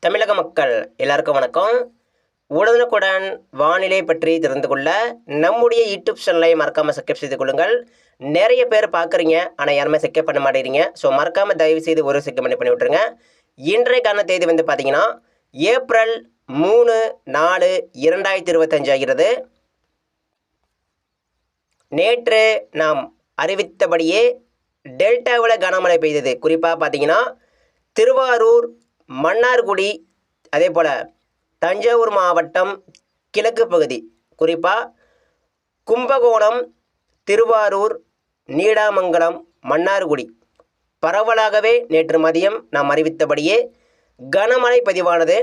தமிழக மக்கள் எல்லாருக்கும் வணக்கம். உடனுக்குடன் வானிலை பற்றி தெரிந்து கொள்ள நம்முடைய யூடியூப் சேனலை மறக்காமல் சப்ஸ்கிரைப் செய்து கொள்ளுங்கள். நிறைய பேர் பார்க்குறீங்க, ஆனால் யாருமே சப்ஸ்கிரைப் பண்ண மாட்டேங்கிறீங்க. ஸோ மறக்காமல் தயவு செய்து ஒரு சப்ஸ்கிரைப் பண்ணி விட்டுருங்க. இன்றைக்கான தேதி வந்து பார்த்தீங்கன்னா ஏப்ரல் 3/4/2025 ஆகிறது. நேற்று நாம் அறிவித்தபடியே டெல்டாவில் கனமழை பெய்தது. குறிப்பாக பார்த்தீங்கன்னா திருவாரூர், மன்னார்குடி, அதே போல் தஞ்சாவூர் மாவட்டம் கிழக்கு பகுதி, குறிப்பாக கும்பகோணம், திருவாரூர், நீடாமங்கலம், மன்னார்குடி பரவலாகவே நேற்று மதியம் நாம் அறிவித்தபடியே கனமழை பதிவானது.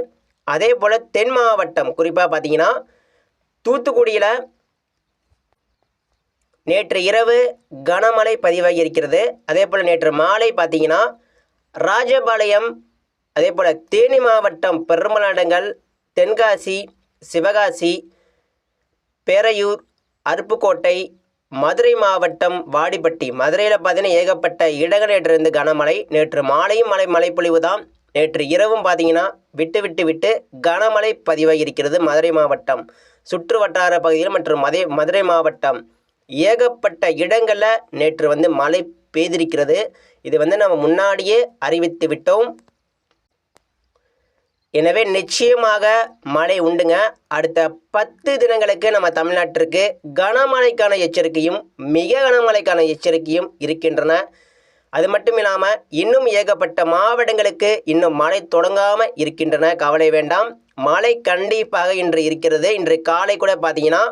அதே போல் தென் மாவட்டம், குறிப்பாக பார்த்தீங்கன்னா தூத்துக்குடியில் நேற்று இரவு கனமழை பதிவாகி இருக்கிறது. அதே போல் நேற்று மாலை பார்த்தீங்கன்னா ராஜபாளையம், அதே போல் தேனி மாவட்டம் பெருமநாடங்கள், தென்காசி, சிவகாசி, பேரையூர், அருப்புக்கோட்டை, மதுரை மாவட்டம் வாடிப்பட்டி, மதுரையில் பார்த்தீங்கன்னா ஏகப்பட்ட இடங்கள் நேற்று இருந்து கனமழை. நேற்று மாலையும் மழைப்பொழிவு தான். நேற்று இரவும் பார்த்தீங்கன்னா விட்டு கனமழை பதிவாகி இருக்கிறது. மதுரை மாவட்டம் சுற்று வட்டார பகுதியில் மற்றும் மதுரை மாவட்டம் ஏகப்பட்ட இடங்களில் நேற்று வந்து மழை பெய்திருக்கிறது. இது வந்து நம்ம முன்னாடியே அறிவித்து விட்டோம். எனவே நிச்சயமாக மழை உண்டுங்க. அடுத்த 10 தினங்களுக்கு நம்ம தமிழ்நாட்டிற்கு கனமழைக்கான எச்சரிக்கையும் மிக கனமழைக்கான எச்சரிக்கையும் இருக்கின்றன. அது மட்டும் இல்லாமல் இன்னும் ஏகப்பட்ட மாவட்டங்களுக்கு இன்னும் மழை தொடங்காமல் இருக்கின்றன. கவலை வேண்டாம், மழை கண்டிப்பாக இன்று இருக்கிறது. இன்று காலை கூட பார்த்தீங்கன்னா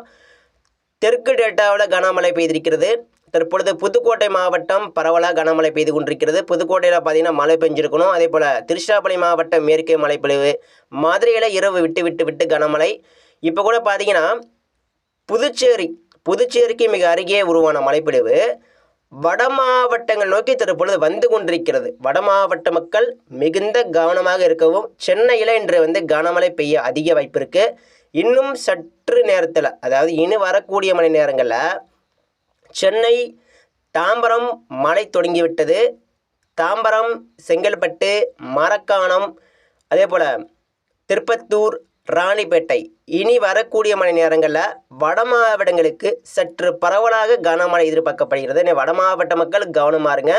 தெற்கு டெல்டாவில் கனமழை பெய்திருக்கிறது. தற்பொழுது புதுக்கோட்டை மாவட்டம் பரவலாக கனமழை பெய்து கொண்டிருக்கிறது. புதுக்கோட்டையில் பார்த்தீங்கன்னா மழை பெஞ்சிருக்கணும். அதே போல் திருச்சிராப்பள்ளி மாவட்டம் மேற்கே மழைப்பொழிவு, மதுரையில் இரவு விட்டு கனமழை. இப்போ கூட பார்த்தீங்கன்னா புதுச்சேரிக்கு மிக அருகே உருவான மழைப்பொழிவு வட மாவட்டங்கள் நோக்கி தற்பொழுது வந்து கொண்டிருக்கிறது. வட மாவட்ட மக்கள் மிகுந்த கவனமாக இருக்கவும். சென்னையில் இன்று வந்து கனமழை பெய்ய அதிக வாய்ப்பு இருக்குது. இன்னும் சற்று நேரத்தில், அதாவது இனி வரக்கூடிய மணி நேரங்களில் சென்னை, தாம்பரம் மழை தொடங்கிவிட்டது. தாம்பரம், செங்கல்பட்டு, மரக்காணம், அதே போல் திருப்பத்தூர், ராணிப்பேட்டை இனி வரக்கூடிய மணி நேரங்களில் வட மாவட்டங்களுக்கு சற்று பரவலாக கனமழை எதிர்பார்க்கப்படுகிறது. வட மாவட்ட மக்கள் கவனமாக இருங்க.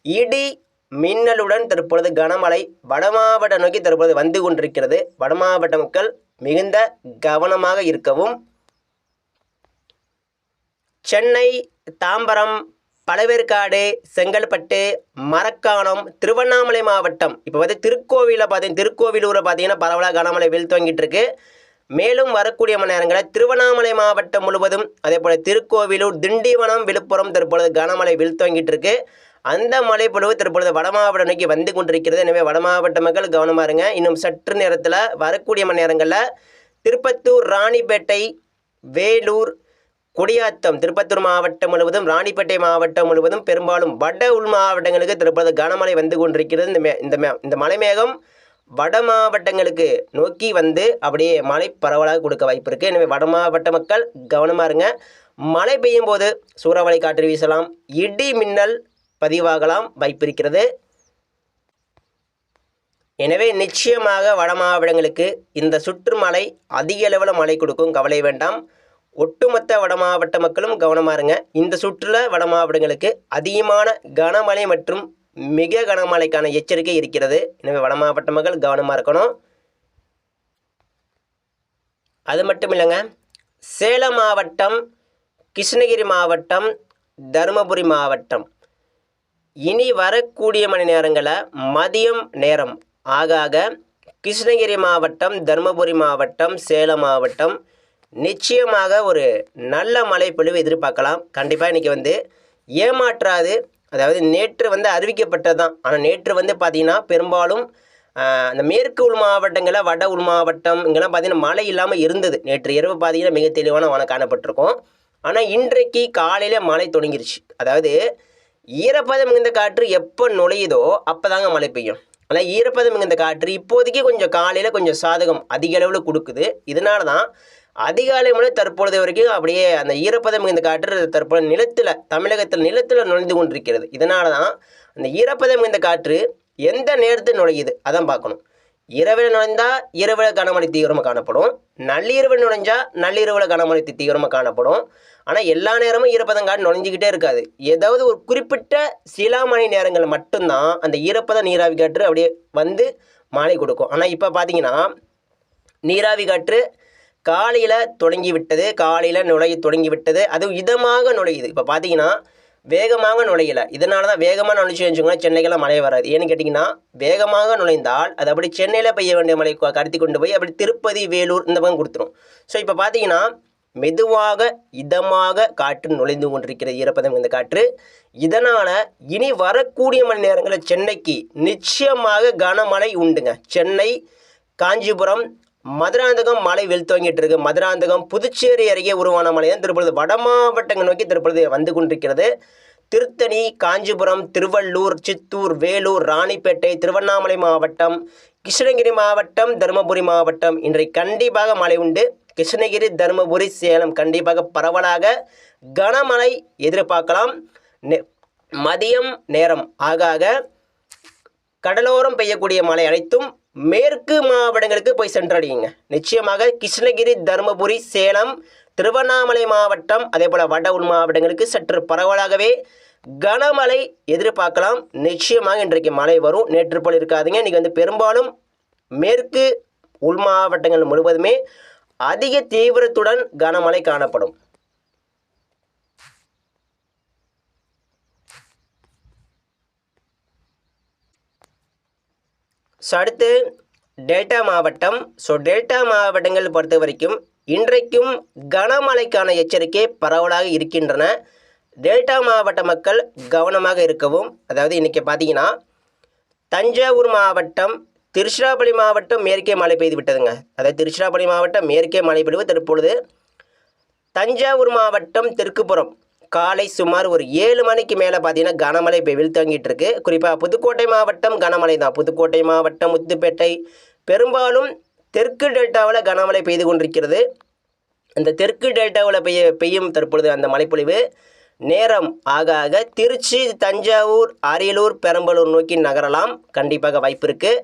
இடி மின்னலுடன் தற்பொழுது கனமழை வட மாவட்டம் நோக்கி தற்பொழுது வந்து கொண்டிருக்கிறது. வட மாவட்ட மக்கள் மிகுந்த கவனமாக இருக்கவும். சென்னை, தாம்பரம், பழவேற்காடு, செங்கல்பட்டு, மரக்காணம், திருவண்ணாமலை மாவட்டம், இப்போ வந்து திருக்கோவிலூரை பார்த்தீங்கன்னா பரவலாக கனமழை துவங்கிட்டு இருக்கு. மேலும் வரக்கூடிய மணி நேரங்களில் திருவண்ணாமலை மாவட்டம் முழுவதும், அதே போல் திருக்கோவிலூர், திண்டிவனம், விழுப்புரம் தற்பொழுது கனமழை துவங்கிட்டு இருக்கு. அந்த மழைப்பொழிவு தற்பொழுது வட மாவட்டம் நோக்கி வந்து கொண்டிருக்கிறது. எனவே வட மாவட்ட மக்கள் கவனமாக இருங்க. இன்னும் சற்று நேரத்தில் வரக்கூடிய மணி நேரங்களில் திருப்பத்தூர், ராணிப்பேட்டை, வேலூர், குடியாத்தம், திருப்பத்தூர் மாவட்டம் முழுவதும், ராணிப்பேட்டை மாவட்டம் முழுவதும், பெரும்பாலும் வட உள் மாவட்டங்களுக்கு தற்பொழுது கனமழை வந்து கொண்டிருக்கிறது. இந்த மலைமேகம் வட மாவட்டங்களுக்கு நோக்கி வந்து அப்படியே மழை பரவலாக கொடுக்க வாய்ப்பு இருக்குது. எனவே வட மாவட்ட மக்கள் கவனமாக இருங்க. மழை பெய்யும் போது சூறாவளி காற்று வீசலாம், இடி மின்னல் பதிவாகலாம் வாய்ப்பு இருக்கிறது. எனவே நிச்சயமாக வட மாவட்டங்களுக்கு இந்த சுற்றுமழை அதிக அளவில் மழை கொடுக்கும். கவலை வேண்டாம். ஒட்டுமொத்த வட மாவட்ட மக்களும் கவனமாக இருங்க. இந்த சுற்றுல வட மாவட்டங்களுக்கு அதிகமான கனமழை மற்றும் மிக கனமழைக்கான எச்சரிக்கை இருக்கிறது. எனவே வட மாவட்ட மக்கள் கவனமாக இருக்கணும். அது மட்டும் இல்லைங்க, சேலம் மாவட்டம், கிருஷ்ணகிரி மாவட்டம், தருமபுரி மாவட்டம் இனி வரக்கூடிய மணி நேரங்களில் மதியம் நேரம் ஆக கிருஷ்ணகிரி மாவட்டம், தருமபுரி மாவட்டம், சேலம் மாவட்டம் நிச்சயமாக ஒரு நல்ல மழை பொழிவு எதிர்பார்க்கலாம். கண்டிப்பாக இன்றைக்கி வந்து ஏமாற்றாது. அதாவது நேற்று வந்து அறிவிக்கப்பட்டது தான். ஆனால் நேற்று வந்து பார்த்திங்கன்னா பெரும்பாலும் அந்த மேற்கு உள் மாவட்டங்களில், வட உள் மாவட்டம் இங்கெல்லாம் பார்த்திங்கன்னா மழை இல்லாமல் இருந்தது. நேற்று இரவு பார்த்திங்கன்னா மிக தெளிவான வானம் காணப்பட்டிருக்கும். ஆனால் இன்றைக்கு காலையில் மழை தொடங்கிருச்சு. அதாவது ஈரப்பதம் மிகுந்த காற்று எப்போ நுழையுதோ அப்போ தாங்க மழை பெய்யும். ஆனால் ஈரப்பதம் மிகுந்த காற்று இப்போதைக்கு கொஞ்சம் காலையில் கொஞ்சம் சாதகம் அதிக அளவில் கொடுக்குது. இதனால தான் அதிகாலை முதல் தற்பொழுது வரைக்கும் அப்படியே அந்த ஈரப்பதம் மிகுந்த காற்று தற்பொழுது தமிழகத்தில் நிலத்தில் நுழைந்து கொண்டிருக்கிறது. இதனால தான் அந்த ஈரப்பதம் மிகுந்த காற்று எந்த நேரத்தில் நுழையுது அதான் பார்க்கணும். இரவில் நுழைந்தால் இரவில் கனமழை தீவிரமாக காணப்படும், நள்ளிரவில் நுழைஞ்சால் நள்ளிரவில் கனமழை தீவிரமாக காணப்படும். ஆனால் எல்லா நேரமும் ஈரப்பதங்காடு நுழைஞ்சிக்கிட்டே இருக்காது. ஏதாவது ஒரு குறிப்பிட்ட சில மணி நேரங்கள் மட்டும்தான் அந்த ஈரப்பத நீராவி காற்று அப்படியே வந்து மழை கொடுக்கும். ஆனால் இப்போ பார்த்தீங்கன்னா நீராவி காற்று காலையில் தொடங்கி விட்டது, காலையில் நுழைய தொடங்கி விட்டது. அதுவும் இதமாக நுழையுது. இப்போ பார்த்தீங்கன்னா வேகமாக நுழையலை. இதனால தான் வேகமாக நுழைச்சி வச்சுக்கோங்களேன், சென்னைக்கெல்லாம் மழை வராது. ஏன்னு கேட்டிங்கன்னா வேகமாக நுழைந்தால் அது அப்படி சென்னையில் பெய்ய வேண்டிய மழை கடத்தி கொண்டு போய் அப்படி திருப்பதி, வேலூர் இந்த பக்கம் கொடுத்துரும். ஸோ இப்போ பார்த்தீங்கன்னா மெதுவாக இதமாக காற்று நுழைந்து கொண்டிருக்கிறது, ஈரப்பதம் இந்த காற்று. இதனால் இனி வரக்கூடிய மணி நேரங்களில் சென்னைக்கு நிச்சயமாக கனமழை உண்டுங்க. சென்னை, காஞ்சிபுரம், மதுராந்தகம் மழை வெளுத்துவங்கிட்டு இருக்கு. மதுராந்தகம், புதுச்சேரி அருகே உருவான மழை தான் தற்பொழுது வட மாவட்டங்கள் நோக்கி தற்பொழுது வந்து கொண்டிருக்கிறது. திருத்தணி, காஞ்சிபுரம், திருவள்ளூர், சித்தூர், வேலூர், ராணிப்பேட்டை, திருவண்ணாமலை மாவட்டம், கிருஷ்ணகிரி மாவட்டம், தருமபுரி மாவட்டம் இன்றைக்கு கண்டிப்பாக மழை உண்டு. கிருஷ்ணகிரி, தருமபுரி, சேலம் கண்டிப்பாக பரவலாக கனமழை எதிர்பார்க்கலாம். மதியம் நேரம் ஆக கடலோரம் பெய்யக்கூடிய மழை அனைத்தும் மேற்கு மாவட்டங்களுக்கு போய் சென்றடையுங்க. நிச்சயமாக கிருஷ்ணகிரி, தருமபுரி, சேலம், திருவண்ணாமலை மாவட்டம் அதே போல் வட உள் மாவட்டங்களுக்கு சற்று பரவலாகவே கனமழை எதிர்பார்க்கலாம். நிச்சயமாக இன்றைக்கு மழை வரும், நேற்று போல் இருக்காதுங்க. இன்றைக்கி பெரும்பாலும் மேற்கு உள் மாவட்டங்கள் முழுவதுமே அதிக தீவிரத்துடன் கனமழை காணப்படும். ஸோ அடுத்து டெல்டா மாவட்டம். ஸோ டெல்டா மாவட்டங்கள் பொறுத்த வரைக்கும் இன்றைக்கும் கனமழைக்கான எச்சரிக்கை பரவலாக இருக்கின்றன. டெல்டா மாவட்ட மக்கள் கவனமாக இருக்கவும். அதாவது இன்றைக்கி பார்த்தீங்கன்னா தஞ்சாவூர் மாவட்டம், திருச்சிராப்பள்ளி மாவட்டம் மேற்கே மழை பெய்து விட்டதுங்க. அதாவது திருச்சிராப்பள்ளி மாவட்டம் மேற்கே மழை பெய்து தற்பொழுது தஞ்சாவூர் மாவட்டம் தெற்குப்புறம் காலை சுமார் ஒரு 7 மணிக்கு மேலே பார்த்தீங்கன்னா கனமழை வெளுத்தங்கிட்டு இருக்கு. குறிப்பாக புதுக்கோட்டை மாவட்டம் கனமழை தான். புதுக்கோட்டை மாவட்டம், முத்துப்பேட்டை பெரும்பாலும் தெற்கு டெல்டாவில் கனமழை பெய்து கொண்டிருக்கிறது. அந்த தெற்கு டெல்டாவில் பெய்யும் தற்பொழுது அந்த மழைப்பொழிவு நேரம் ஆக திருச்சி, தஞ்சாவூர், அரியலூர், பெரம்பலூர் நோக்கி நகரலாம். கண்டிப்பாக வாய்ப்பு இருக்குது.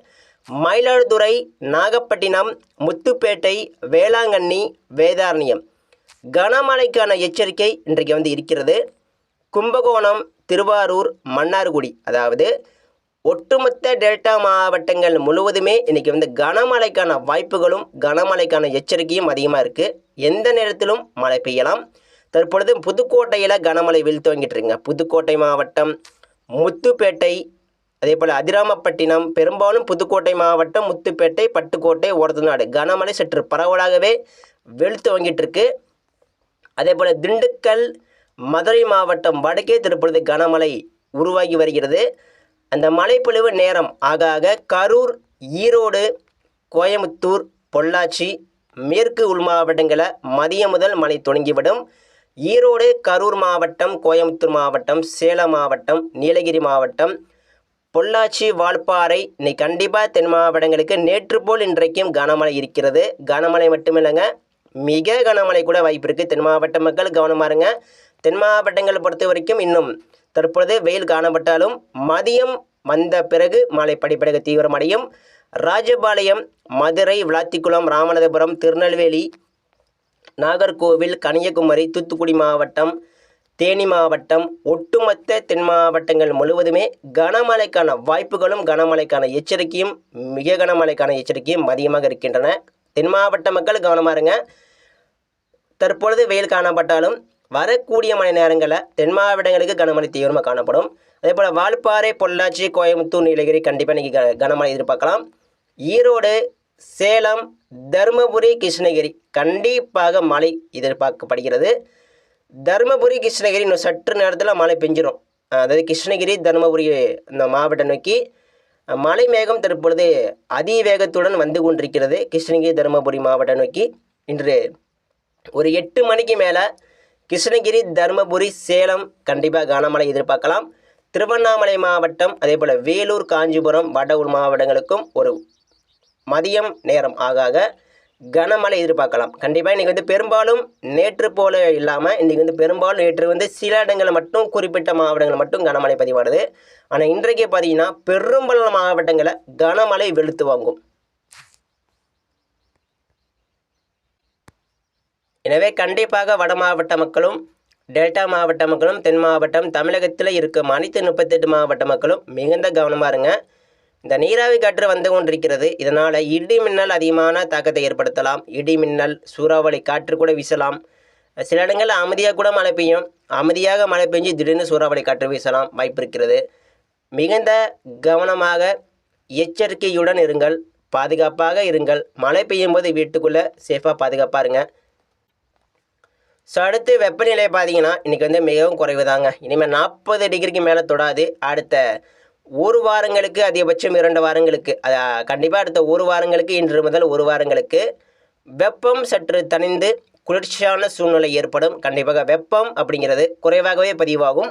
மயிலாடுதுறை, நாகப்பட்டினம், முத்துப்பேட்டை, வேளாங்கண்ணி, வேதாரண்யம் கனமழைக்கான எச்சரிக்கை இன்றைக்கு இருக்கிறது. கும்பகோணம், திருவாரூர், மன்னார்குடி அதாவது ஒட்டுமொத்த டெல்டா மாவட்டங்கள் முழுவதுமே இன்றைக்கி கனமழைக்கான வாய்ப்புகளும் கனமழைக்கான எச்சரிக்கையும் அதிகமாக இருக்குது. எந்த நேரத்திலும் மழை பெய்யலாம். தற்பொழுது புதுக்கோட்டையில் கனமழை துவங்கிட்டு இருக்குங்க. புதுக்கோட்டை மாவட்டம், முத்துப்பேட்டை அதே போல் அதிராமப்பட்டினம் பெரும்பாலும் புதுக்கோட்டை மாவட்டம், முத்துப்பேட்டை, பட்டுக்கோட்டை, ஒரத்தநாடு கனமழை சற்று பரவலாகவே துவங்கிட்டு இருக்கு. அதே போல் திண்டுக்கல், மதுரை மாவட்டம் வடக்கே தற்பொழுது கனமழை உருவாகி வருகிறது. அந்த மழைப்பொழிவு நேரம் ஆக கரூர், ஈரோடு, கோயமுத்தூர், பொள்ளாச்சி மேற்கு உள் மாவட்டங்களில் மதியம் முதல் மழை தொடங்கிவிடும். ஈரோடு, கரூர் மாவட்டம், கோயமுத்தூர் மாவட்டம், சேலம் மாவட்டம், நீலகிரி மாவட்டம், பொள்ளாச்சி, வால்பாறை இன்னைக்கு கண்டிப்பாக தென் மாவட்டங்களுக்கு நேற்று போல் இன்றைக்கும் கனமழை இருக்கிறது. கனமழை மட்டுமில்லைங்க, மிக கனமழை கூட வாய்ப்பு இருக்குது. தென் மாவட்ட மக்கள் கவனமாக இருங்க. தென் மாவட்டங்களை பொறுத்த வரைக்கும் இன்னும் தற்பொழுது வெயில் காணப்பட்டாலும் மதியம் வந்த பிறகு மழை படிப்படியாக தீவிரமடையும். ராஜபாளையம், மதுரை, விளாத்திக்குளம், ராமநாதபுரம், திருநெல்வேலி, நாகர்கோவில், கன்னியாகுமரி, தூத்துக்குடி மாவட்டம், தேனி மாவட்டம் ஒட்டுமொத்த தென் மாவட்டங்கள் முழுவதுமே கனமழைக்கான வாய்ப்புகளும் கனமழைக்கான எச்சரிக்கையும் மிக கனமழைக்கான எச்சரிக்கையும் அதிகமாக இருக்கின்றன. தென் மாவட்ட மக்கள் கவனமாக இருங்க. தற்பொழுது வெயில் காணப்பட்டாலும் வரக்கூடிய மணி நேரங்களில் தென் மாவட்டங்களுக்கு கனமழை தீவிரமாக காணப்படும். அதே போல் வால்பாறை, பொள்ளாச்சி, கோயமுத்தூர், நீலகிரி கண்டிப்பாக இன்றைக்கி கனமழை எதிர்பார்க்கலாம். ஈரோடு, சேலம், தருமபுரி, கிருஷ்ணகிரி கண்டிப்பாக மழை எதிர்பார்க்கப்படுகிறது. தருமபுரி, கிருஷ்ணகிரி இன்னும் சற்று நேரத்தில் மழை பெஞ்சிடும். அதாவது கிருஷ்ணகிரி, தருமபுரி இந்த மாவட்டம் நோக்கி மழை மேகம் தற்பொழுது அதிவேகத்துடன் வந்து கொண்டிருக்கிறது. கிருஷ்ணகிரி, தருமபுரி மாவட்டம் நோக்கி இன்று ஒரு 8 மணிக்கு மேலே கிருஷ்ணகிரி, தருமபுரி, சேலம் கண்டிப்பாக கனமழை எதிர்பார்க்கலாம். திருவண்ணாமலை மாவட்டம் அதே போல் வேலூர், காஞ்சிபுரம், வட உள் மாவட்டங்களுக்கும் ஒரு மதியம் நேரம் ஆக கனமழை எதிர்பார்க்கலாம். கண்டிப்பாக இன்றைக்கி பெரும்பாலும் நேற்று போல இல்லாமல் இன்றைக்கி பெரும்பாலும் நேற்று சில இடங்களில் மட்டும் குறிப்பிட்ட மாவட்டங்கள் மட்டும் கனமழை பதிவானது. ஆனால் இன்றைக்கே பார்த்தீங்கன்னா பெரும்பாலான மாவட்டங்களில் கனமழை வெளுத்து வாங்கும். எனவே கண்டிப்பாக வட மாவட்ட மக்களும் டெல்டா மாவட்ட மக்களும் தென் மாவட்டம் தமிழகத்தில் இருக்கும் அனைத்து 38 மாவட்ட மக்களும் மிகுந்த கவனமாக இருங்க. இந்த நீராவி காற்று வந்து கொண்டிருக்கிறது. இதனால் இடி மின்னல் அதிகமான தாக்கத்தை ஏற்படுத்தலாம். இடி மின்னல், சூறாவளி காற்று கூட வீசலாம். சில இடங்களில் அமைதியாக கூட மழை பெய்யும். அமைதியாக மழை பெஞ்சு திடீர்னு சூறாவளி காற்று வீசலாம் வாய்ப்பு இருக்கிறது. மிகுந்த கவனமாக எச்சரிக்கையுடன் இருங்கள், பாதுகாப்பாக இருங்கள். மழை பெய்யும் போது வீட்டுக்குள்ளே சேஃபாக பாதுகாப்பாக இருங்க. ஸோ அடுத்து வெப்பநிலை பார்த்தீங்கன்னா இன்றைக்கி வந்து மிகவும் குறைவு தாங்க. இனிமேல் 40 டிகிரிக்கு மேலே தொடாது. அடுத்த 1 வாரங்களுக்கு, அதிகபட்சம் 2 வாரங்களுக்கு, கண்டிப்பாக அடுத்த 1 வாரங்களுக்கு, இன்று முதல் 1 வாரங்களுக்கு வெப்பம் சற்று தணிந்து குளிர்ச்சியான சூழ்நிலை ஏற்படும். கண்டிப்பாக வெப்பம் அப்படிங்கிறது குறைவாகவே பதிவாகும்.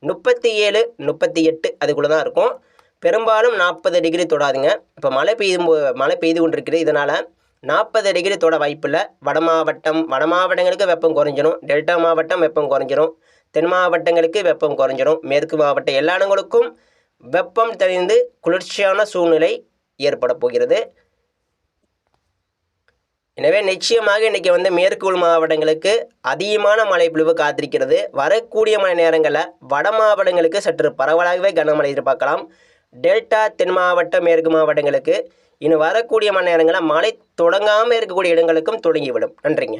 37, 38 அதுக்குள்ளே தான் இருக்கும். பெரும்பாலும் 40 டிகிரி தொடாதுங்க. இப்போ மழை பெய்து கொண்டிருக்கிறது. இதனால் 40 டிகிரி தொட வாய்ப்பில்லை. வட மாவட்டங்களுக்கு வெப்பம் குறைஞ்சிரும். டெல்டா மாவட்டம் வெப்பம் குறைஞ்சிரும். தென் மாவட்டங்களுக்கு வெப்பம் குறைஞ்சிரும். மேற்கு மாவட்ட எல்லா இடங்களுக்கும் வெப்பம் தணிந்து குளிர்ச்சியான சூழ்நிலை ஏற்பட போகிறது. எனவே நிச்சயமாக இன்றைக்கி வந்து மேற்கு உள் மாவட்டங்களுக்கு அதிகமான மழை பொழிவு காத்திருக்கிறது. வரக்கூடிய மழை நேரங்களில் வட மாவட்டங்களுக்கு சற்று பரவலாகவே கனமழை எதிர்பார்க்கலாம். டெல்டா, தென் மாவட்டம், மேற்கு மாவட்டங்களுக்கு இன்னும் வரக்கூடிய மழை நேரங்களில் மழை தொடங்காமல் இருக்கக்கூடிய இடங்களுக்கும் தொடங்கிவிடும். நன்றிங்க.